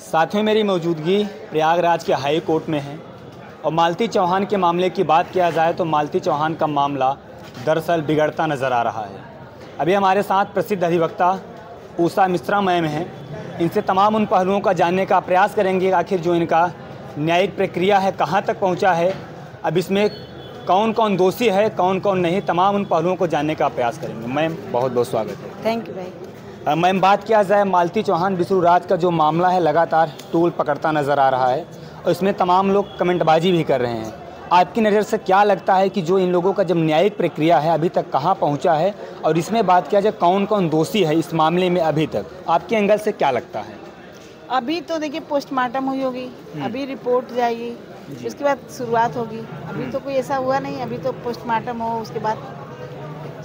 साथ में मेरी मौजूदगी प्रयागराज के हाई कोर्ट में है और मालती चौहान के मामले की बात किया जाए तो मालती चौहान का मामला दरअसल बिगड़ता नज़र आ रहा है। अभी हमारे साथ प्रसिद्ध अधिवक्ता उषा मिश्रा मैम हैं। इनसे तमाम उन पहलुओं का जानने का प्रयास करेंगे आखिर जो इनका न्यायिक प्रक्रिया है कहाँ तक पहुँचा है, अब इसमें कौन कौन दोषी है कौन कौन नहीं, तमाम उन पहलुओं को जानने का प्रयास करेंगे। मैम बहुत बहुत स्वागत है। थैंक यू भाई। मैम बात किया जाए मालती चौहान बिसुराज का जो मामला है लगातार टूल पकड़ता नज़र आ रहा है और इसमें तमाम लोग कमेंटबाजी भी कर रहे हैं। आपकी नज़र से क्या लगता है कि जो इन लोगों का जब न्यायिक प्रक्रिया है अभी तक कहाँ पहुँचा है और इसमें बात किया जाए कौन कौन दोषी है इस मामले में अभी तक, आपके एंगल से क्या लगता है? अभी तो देखिए पोस्टमार्टम हुई होगी, अभी रिपोर्ट जाएगी, उसके बाद शुरुआत होगी। अभी तो कोई ऐसा हुआ नहीं, अभी तो पोस्टमार्टम हो उसके बाद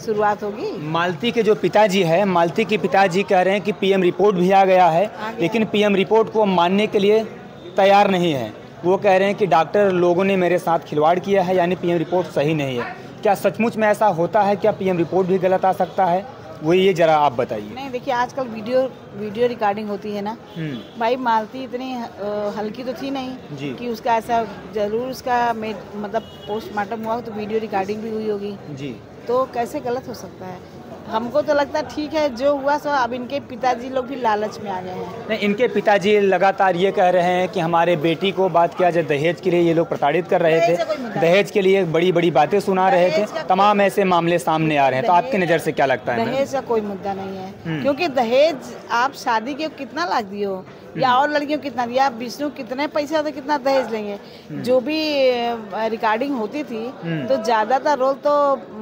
शुरुआत होगी। मालती के जो पिताजी है, मालती के पिताजी कह रहे हैं कि पीएम रिपोर्ट भी आ गया है लेकिन पीएम रिपोर्ट को मानने के लिए तैयार नहीं है। वो कह रहे हैं कि डॉक्टर लोगों ने मेरे साथ खिलवाड़ किया है, यानी पीएम रिपोर्ट सही नहीं है। क्या सचमुच में ऐसा होता है? क्या पीएम रिपोर्ट भी गलत आ सकता है? वो ये जरा आप बताइए। नहीं देखिए, आजकल वीडियो रिकॉर्डिंग होती है ना भाई। मालती इतनी हल्की तो थी नहीं कि उसका ऐसा जरूर उसका मतलब पोस्टमार्टम हुआ तो वीडियो रिकॉर्डिंग भी हुई होगी जी, तो कैसे गलत हो सकता है? हमको तो लगता है ठीक है जो हुआ सो। अब इनके पिताजी लोग भी लालच में आ गए हैं। नहीं, इनके पिताजी लगातार ये कह रहे हैं कि हमारे बेटी को बात किया जाए दहेज के लिए ये लोग प्रताड़ित कर रहे थे, दहेज के लिए बड़ी बड़ी बातें सुना रहे थे, तमाम ऐसे मामले सामने आ रहे हैं। तो आपकी नज़र से क्या लगता है? दहेज का कोई मुद्दा नहीं है, क्योंकि दहेज आप शादी के कितना लाख दिए हो या और लड़कियों कितना दिया, विष्णु कितने पैसे होते कितना दहेज लेंगे। जो भी रिकॉर्डिंग होती थी तो ज्यादातर रोल तो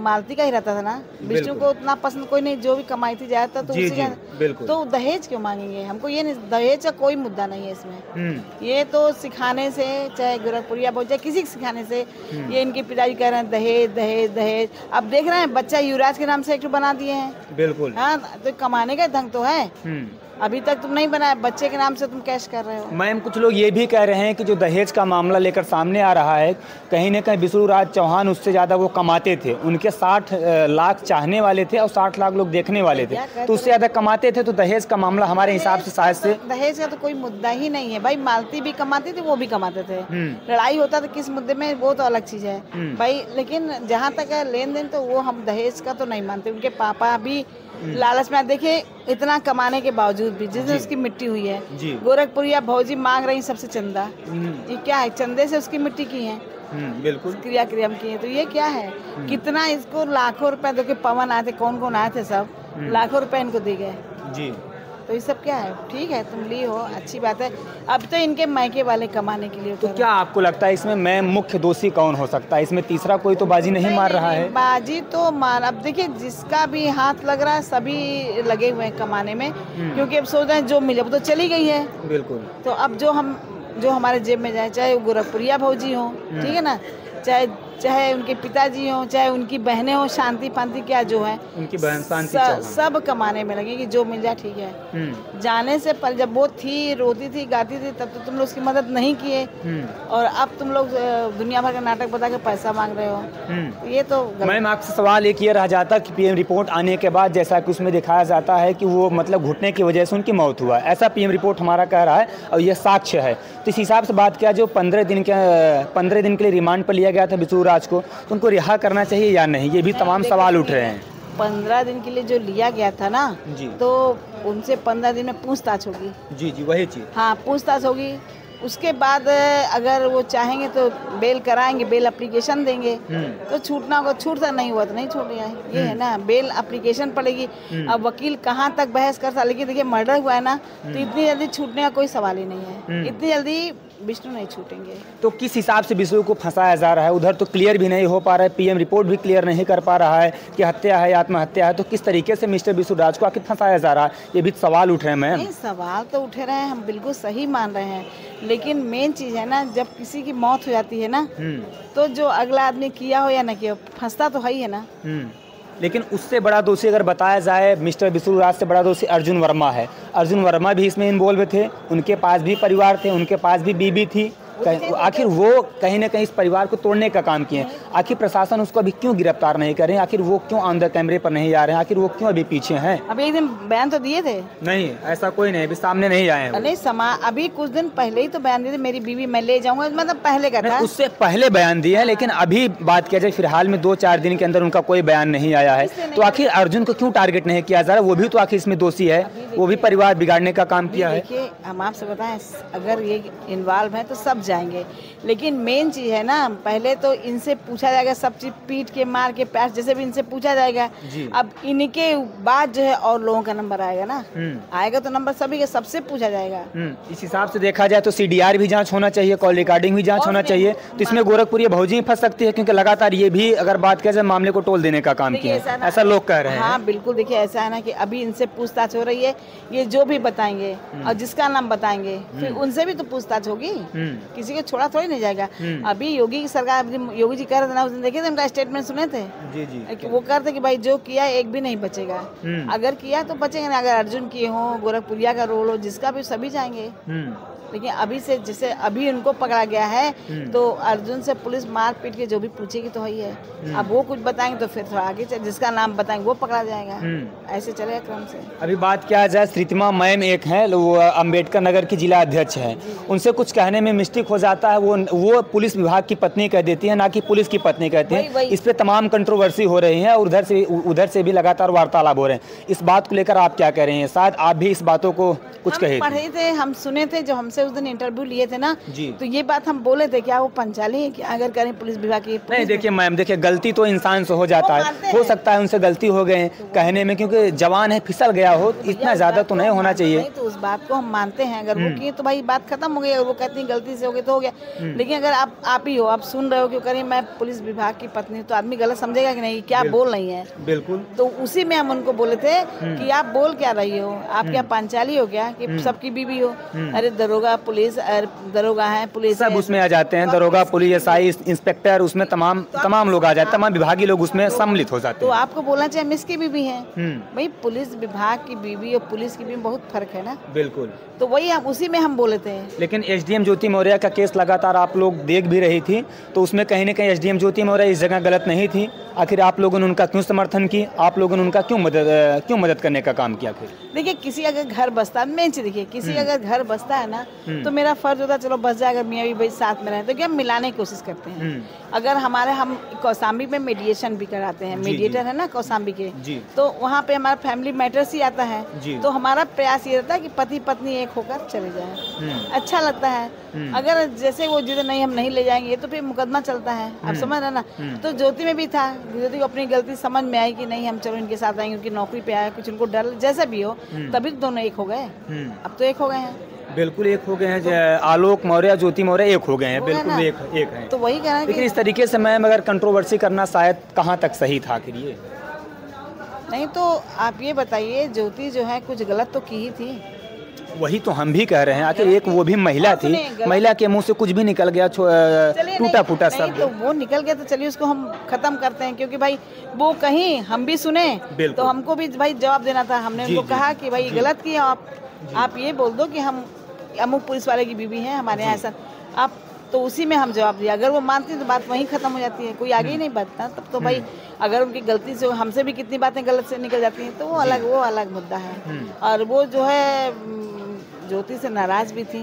मालती का ही रहता था ना, विष्णु को उतना पसंद कोई नहीं, जो भी कमाई थी ज्यादातर तो उसी तो दहेज क्यों मांगेंगे? हमको ये नहीं, दहेज का कोई मुद्दा नहीं है इसमें। ये तो सिखाने से, चाहे गोरखपुरिया बोल चाहे किसी के सिखाने से, ये इनके पिताजी कह रहे हैं दहेज दहेज दहेज। अब देख रहे हैं बच्चा युवराज के नाम से एक बना दिए हैं। बिल्कुल हाँ, तो कमाने का ढंग तो है। अभी तक तुम नहीं बनाया, बच्चे के नाम से तुम कैश कर रहे हो। मैम कुछ लोग ये भी कह रहे हैं कि जो दहेज का मामला लेकर सामने आ रहा है, कहीं न कहीं बिसुराज चौहान उससे ज़्यादा वो कमाते थे। उनके 60 लाख चाहने वाले थे और 60 लाख लोग देखने वाले थे, तो उससे ज़्यादा कमाते थे। तो दहेज का मामला हमारे हिसाब से शायद से दहेज का तो कोई मुद्दा ही नहीं है भाई। मालती भी कमाती थी, वो भी कमाते थे। लड़ाई होता था किस मुद्दे में, वो तो अलग चीज़ है भाई। लेकिन जहाँ तक है लेन देन, तो वो हम दहेज का तो नहीं मानते। उनके पापा भी लालच में, देखिए इतना कमाने के बावजूद भी जिसने उसकी मिट्टी हुई है, गोरखपुरिया भौजी मांग रही सबसे चंदा। ये क्या है? चंदे से उसकी मिट्टी की है। बिल्कुल क्रिया की है, तो ये क्या है? कितना इसको लाखों रुपए दो के पवन आए थे, कौन कौन आए थे, सब लाखों रुपए इनको दी गए जी। तो ये सब क्या है? ठीक है तुम ली हो, अच्छी बात है। अब तो इनके मायके वाले कमाने के लिए। तो क्या आपको लगता है इसमें मैं मुख्य दोषी कौन हो सकता है? इसमें तीसरा कोई तो बाजी नहीं मार रहा है। बाजी तो मार, अब देखिए जिसका भी हाथ लग रहा है सभी लगे हुए हैं कमाने में, क्योंकि अब सोच रहे हैं जो मिले वो तो चली गई है। बिल्कुल। तो अब जो हमारे जेब में जाए, चाहे वो गोरखपुरिया भौजी हो, ठीक है ना, चाहे उनके पिताजी हो, चाहे उनकी बहनें हो, शांति पांति क्या जो है उनकी बहन शांति, सब कमाने में लगे कि जो मिल जाए ठीक है। जाने से पहले जब वो थी, रोती थी, गाती थी, तब तो तुम लोग उसकी मदद नहीं किए, और अब तुम लोग दुनिया भर का नाटक बता के पैसा मांग रहे हो, तो ये तो। मैम आपसे सवाल एक ये रह जाता कि पीएम रिपोर्ट आने के बाद जैसा कि उसमें दिखाया जाता है कि वो मतलब घुटने की वजह से उनकी मौत हुआ, ऐसा पीएम रिपोर्ट हमारा कह रहा है और ये साक्ष्य है। तो इस हिसाब से बात किया, जो 15 दिन के लिए रिमांड पर लिया गया था बिसुराज को, तो उनको रिहा करना चाहिए या नहीं? ये भी तमाम सवाल उठ रहे हैं। 15 दिन के लिए जो लिया गया था ना जी, तो उनसे 15 दिन में पूछताछ होगी। जी वही चीज। हाँ पूछताछ होगी, उसके बाद अगर वो चाहेंगे तो बेल कराएंगे, बेल एप्लीकेशन देंगे तो छूटना होगा। छूटता नहीं हुआ तो नहीं छूटेगा, ये है ना। बेल एप्लीकेशन पड़ेगी। अब वकील कहाँ तक बहस करता, लेकिन देखिए मर्डर हुआ है ना, तो इतनी जल्दी छूटने का कोई सवाल ही नहीं है। इतनी जल्दी विष्णु नहीं छूटेंगे। तो किस हिसाब से विष्णु को फंसाया जा रहा है? उधर तो क्लियर भी नहीं हो पा रहा है, पीएम रिपोर्ट भी क्लियर नहीं कर पा रहा है कि हत्या है आत्महत्या है, तो किस तरीके से मिस्टर बिसुराज को आखिर फंसाया जा रहा है? ये भी सवाल उठ रहे हैं। मैम सवाल तो उठ रहे हैं, हम बिल्कुल सही मान रहे हैं, लेकिन मेन चीज है ना, जब किसी की मौत हो जाती है ना, तो जो अगला आदमी किया हो या न किया हो, फंसता तो है ही है ना। लेकिन उससे बड़ा दोषी अगर बताया जाए, मिस्टर बिसुराज से बड़ा दोषी अर्जुन वर्मा है। अर्जुन वर्मा भी इसमें इन्वॉल्व थे, उनके पास भी परिवार थे, उनके पास भी बीबी थी, आखिर वो कहीं ना कहीं इस परिवार को तोड़ने का काम किए हैं। आखिर प्रशासन उसको अभी क्यों गिरफ्तार नहीं कर रहे हैं? आखिर वो क्यों ऑन द कैमरे पर नहीं आ रहे हैं? आखिर वो क्यों अभी पीछे हैं? अभी एक दिन बयान तो दिए थे। नहीं, ऐसा कोई नहीं, अभी सामने नहीं आए हैं। नहीं अभी कुछ दिन पहले ही तो बयान दिए थे, मेरी बीवी मैं ले जाऊंगा, मतलब पहले का था। उससे पहले बयान दिया है, लेकिन अभी बात किया जाए फिलहाल में 2-4 दिन के अंदर उनका कोई बयान नहीं आया है। तो आखिर अर्जुन को क्यों टारगेट नहीं किया जा रहा? वो भी तो आखिर इसमें दोषी है, वो भी परिवार बिगाड़ने का काम किया है। देखिए हम आपसे बताएं, अगर ये इन्वॉल्व है तो सब जाएंगे, लेकिन मेन चीज है ना, पहले तो इनसे पूछा जाएगा, सब चीज पीट के मार के पैर जैसे भी इनसे पूछा जाएगा। अब इनके बाद जो है और लोगों का नंबर आएगा ना, आएगा तो नंबर सभी के सबसे पूछा जाएगा। इस हिसाब से देखा जाए तो CDR भी जांच होना चाहिए, कॉल रिकॉर्डिंग भी जांच होना चाहिए। तो इसमें गोरखपुरी भौजी फंस सकती है, क्योंकि लगातार ये भी अगर बात किया जाए मामले को टोल देने का काम किया है, ऐसा लोग कह रहे हैं। हाँ बिल्कुल, देखिए ऐसा है ना कि अभी इनसे पूछताछ हो रही है, ये जो भी बताएंगे और जिसका नाम बताएंगे फिर उनसे भी तो पूछताछ होगी, किसी को छोड़ा थोड़ी नहीं जाएगा। अभी योगी की सरकार, योगी जी कह रहे थे ना उस दिन, देखे थे उनका स्टेटमेंट सुने थे? जी। वो कहते कि भाई जो किया एक भी नहीं बचेगा, अगर किया तो बचेगा नहीं। अगर अर्जुन किए हो, गोरखपुरिया का रोल हो, जिसका भी, सभी जाएंगे। लेकिन अभी से जैसे अभी उनको पकड़ा गया है तो अर्जुन से पुलिस मार पीट के जो भी पूछेगी तो ही है। अब वो कुछ बताएंगे तो फिर थोड़ा आगे जिसका नाम बताएंगे वो पकड़ा जाएगा, ऐसे चलेगा क्रम से। अभी बात किया जाए, श्रीतिमा मैम एक है, वो अम्बेडकर नगर की जिला अध्यक्ष है, उनसे कुछ कहने में मिस्टेक हो जाता है, वो पुलिस विभाग की पत्नी कह देती है, ना कि पुलिस की पत्नी कहती है। इस पे तमाम कंट्रोवर्सी हो रही है और उधर से भी लगातार वार्तालाप हो रहे हैं। इस बात को लेकर आप क्या कह रहे हैं? शायद आप भी इस बातों को कुछ कहे पढ़े थे, हम सुने थे, जो हमसे उस दिन इंटरव्यू लिए थे ना, तो ये बात हम बोले थे, क्या वो पंचाली है क्या अगर करें पुलिस विभाग की? नहीं देखिए मैम, देखिए गलती तो इंसान से हो जाता है, हो सकता है उनसे गलती हो गए कहने में, क्योंकि जवान है, फिसल गया हो, इतना ज्यादा तो नहीं होना चाहिए। तो उस बात को हम मानते हैं, अगर वो किए तो भाई बात खत्म हो गई, अगर वो कहती है गलती से हो गई तो हो गया। लेकिन अगर आप ही हो, आप सुन रहे हो कि करें मैं पुलिस विभाग की पत्नी, तो आदमी गलत समझेगा कि नहीं, क्या बोल रही है। बिल्कुल, तो उसी में हम उनको बोले थे कि आप बोल क्या रही हो, आप क्या पंचाली हो क्या कि सबकी बीवी हो? अरे दरोगा पुलिस, दरोगा है, पुलिस सब उसमें आ जाते हैं, दरोगा, पुलिस, SI, इंस्पेक्टर, उसमें तमाम लोग आ जाते हैं, तमाम विभागीय लोग उसमें सम्मिलित हो जाते हैं। तो आपको बोलना चाहिए हम इसकी बीवी हैं। भाई पुलिस विभाग की बीवी और पुलिस की बीवी में बहुत फर्क है ना। बिल्कुल, तो वही हम उसी में हम बोले थे। लेकिन SDM ज्योति मौर्य का केस लगातार आप लोग देख भी रही थी, तो उसमें कहीं न कहीं SDM ज्योति मौर्य इस जगह गलत नहीं थी। आखिर आप लोगों ने उनका क्यों समर्थन की? आप लोगों ने उनका क्यों मदद करने का काम किया? फिर देखिए, किसी अगर घर बसता है, मेन चीज देखिए, किसी अगर घर बसता है ना, तो मेरा फर्ज होता है चलो बस जाए, अगर मियाँ भाई साथ में रहे तो क्या मिलाने की कोशिश करते हैं। अगर हम कौशाम्बी में मेडिएशन भी कराते हैं, मीडिएटर है ना कौशाम्बी के, तो वहाँ पे हमारा फैमिली मैटर्स ही आता है, तो हमारा प्रयास ये रहता है कि पति पत्नी एक होकर चले जाए, अच्छा लगता है। अगर जैसे वो जिद नहीं हम नहीं ले जाएंगे तो फिर मुकदमा चलता है, आप समझ रहे ना। तो ज्योति में भी था, ज्योति को अपनी गलती समझ में आई कि नहीं हम चलो इनके साथ आएंगे, उनकी नौकरी पे आया, कुछ उनको डर जैसा भी हो, तभी तो दोनों एक हो गए। अब तो एक हो गए हैं, बिल्कुल एक हो गए हैं। आलोक मौर्य, ज्योति मौर्य एक हो गए हैं, बिल्कुल एक हैं। तो वही कहना है। लेकिन इस तरीके से मैम अगर कंट्रोवर्सी करना शायद कहाँ तक सही था आखिर? ये नहीं, तो आप ये बताइए, ज्योति जो है कुछ गलत तो की ही थी। वही तो हम भी कह रहे हैं, आखिर एक वो भी महिला थी, महिला के मुंह से कुछ भी निकल गया, टूटा फूटा शब्द, तो वो निकल गया, तो चलिए उसको हम खत्म करते हैं, क्योंकि भाई वो कहीं हम भी सुने तो हमको भी भाई जवाब देना था। हमने उनको कहा कि भाई गलत किया, आप ये बोल दो कि हम अमुक पुलिस वाले की बीवी हैं, हमारे यहाँ ऐसा, आप तो उसी में हम जवाब दिया। अगर वो मानती तो बात वहीं खत्म हो जाती है, कोई आगे ही नहीं बढ़ता। तब तो भाई अगर उनकी गलती से, हमसे भी कितनी बातें गलत से निकल जाती हैं, तो वो अलग मुद्दा है। और वो जो है ज्योति से नाराज भी थी,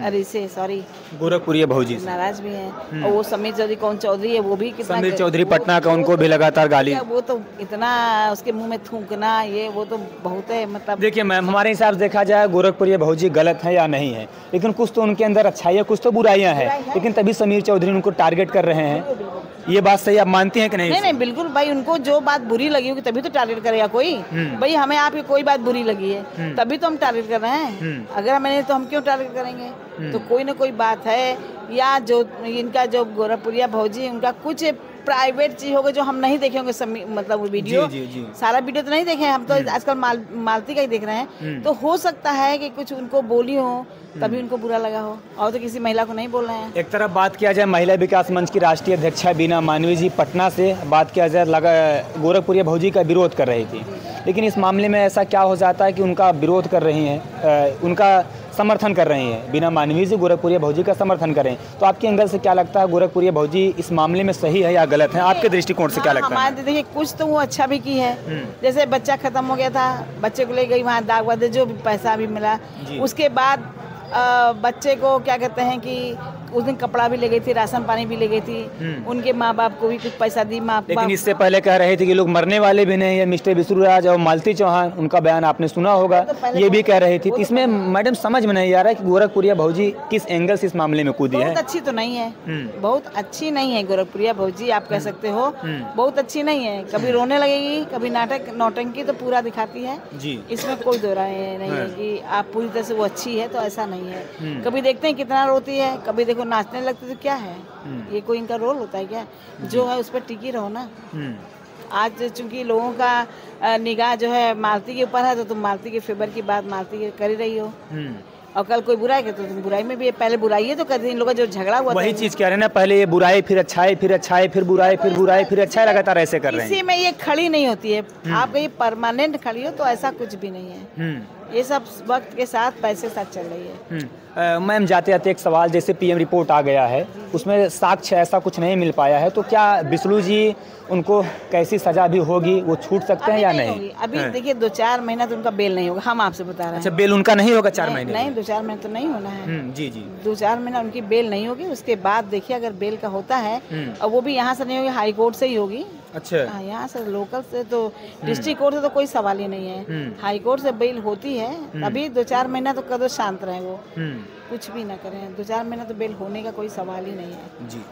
अरे से सॉरी गोरखपुरी भौजी नाराज भी हैं। और वो समीर चौधरी, कौन चौधरी है, वो भी कितना, समीर चौधरी पटना का, उनको भी लगातार गाली, वो तो इतना उसके मुंह में थूकना, ये वो तो बहुत है। मतलब देखिए मैम, हमारे हिसाब से देखा जाए गोरखपुरी भौजी गलत है या नहीं है, लेकिन कुछ तो उनके अंदर अच्छाई है, कुछ तो बुराइयां हैं, लेकिन तभी समीर चौधरी उनको टारगेट कर रहे हैं। ये बात सही आप मानती हैं कि नहीं? नहीं, बिल्कुल भाई, उनको जो बात बुरी लगी होगी तभी तो टारगेट करेगा कोई। भाई हमें आपकी कोई बात बुरी लगी है तभी तो हम टारगेट कर रहे हैं, अगर हमें नहीं तो हम क्यों टारगेट करेंगे? तो कोई ना कोई बात है, या जो इनका जो गोरखपुरिया भौजी, उनका कुछ प्राइवेट चीज होगा जो हम नहीं देखे होंगे, मतलब वो वीडियो, सारा वीडियो तो नहीं देखे हम, तो आजकल मालती का ही देख रहे हैं। तो हो सकता है कि कुछ उनको बोली हो तभी उनको बुरा लगा हो, और तो किसी महिला को नहीं बोल रहे हैं। एक तरफ बात किया जाए महिला विकास मंच की राष्ट्रीय अध्यक्षा बीना मानवी जी पटना से बात किया जाए, गोरखपुरी भौजी का विरोध कर रही थी, लेकिन इस मामले में ऐसा क्या हो जाता है कि उनका विरोध कर रही हैं, उनका समर्थन कर रही हैं, बीना मानवी जी गोरखपुरिया भौजी का समर्थन करें, तो आपके एंगल से क्या लगता है गोरखपुरिया भौजी इस मामले में सही है या गलत है? आपके दृष्टिकोण से क्या लगता है? हमारे देखिए कुछ तो वो अच्छा भी की है, जैसे बच्चा खत्म हो गया था, बच्चे को ले गई वहाँ दाग वादे जो भी पैसा भी मिला, उसके बाद बच्चे को क्या कहते हैं कि उस दिन कपड़ा भी ले गई थी, राशन पानी भी ले गई थी, उनके माँ बाप को भी कुछ पैसा दी माँ बाप। लेकिन इससे पहले कह रहे थे कि लोग मरने वाले भी नहीं है, मिस्टर विष्णुराज और मालती चौहान, उनका बयान आपने सुना होगा, ये भी कह रही थी। तो इसमें मैडम समझ में नहीं आ रहा है कि गोरखपुरिया भौजी किस एंगल से इस मामले में कूदी है। बहुत अच्छी तो नहीं है, बहुत अच्छी नहीं है गोरखपुरिया भौजी, आप कह सकते हो बहुत अच्छी नहीं है। कभी रोने लगेगी, कभी नाटक नौटंकी तो पूरा दिखाती है जी, इसमें कोई दो राय नहीं है कि आप पूरी तरह से वो अच्छी है, तो ऐसा नहीं है। कभी देखते हैं कितना रोती है, कभी देखो नाचने लगती, तो क्या है ये कोई इनका रोल होता है क्या? जो है उस पर टिकी रहो ना। आज चूंकि लोगों का निगाह जो है मालती के ऊपर है, तो तुम मालती के फेवर की बात मालती के कर ही रही हो, और कल कोई बुराई करे तो तुम बुराई में भी, पहले बुराई है तो कर दी। इन लोगों का जो झगड़ा हुआ वही चीज कह रहे हैं ना, पहले ये बुराई फिर अच्छाई, फिर अच्छाई फिर बुराई, फिर बुराई फिर अच्छाई, लगातार ऐसे कर रहे हैं। इसी में ये खड़ी नहीं होती है, आप कहीं परमानेंट खड़ी हो तो ऐसा कुछ भी नहीं है, ये सब वक्त के साथ पैसे के साथ चल रही है। मैम जाते जाते एक सवाल, जैसे पीएम रिपोर्ट आ गया है, उसमें साक्ष्य ऐसा कुछ नहीं मिल पाया है, तो क्या विष्णु जी उनको कैसी सजा भी होगी, वो छूट सकते हैं या नहीं? अभी देखिए 2-4 महीना तो उनका बेल नहीं होगा, हम आपसे बता रहे हैं। अच्छा, बेल उनका नहीं होगा 4 महीने? नहीं, 2-4 महीने तो नहीं होना है। जी जी, 2-4 महीना उनकी बेल नहीं होगी, उसके बाद देखिए अगर बेल का होता है, और वो भी यहाँ से नहीं होगी, हाई कोर्ट से ही होगी। अच्छा, यहाँ से लोकल से तो डिस्ट्रिक्ट कोर्ट से तो कोई सवाल ही नहीं है, हाई कोर्ट से बेल होती है। अभी 2-4 महीना तो कदर शांत रहे, वो कुछ भी ना करें, 2-4 महीना तो बेल होने का कोई सवाल ही नहीं है जी।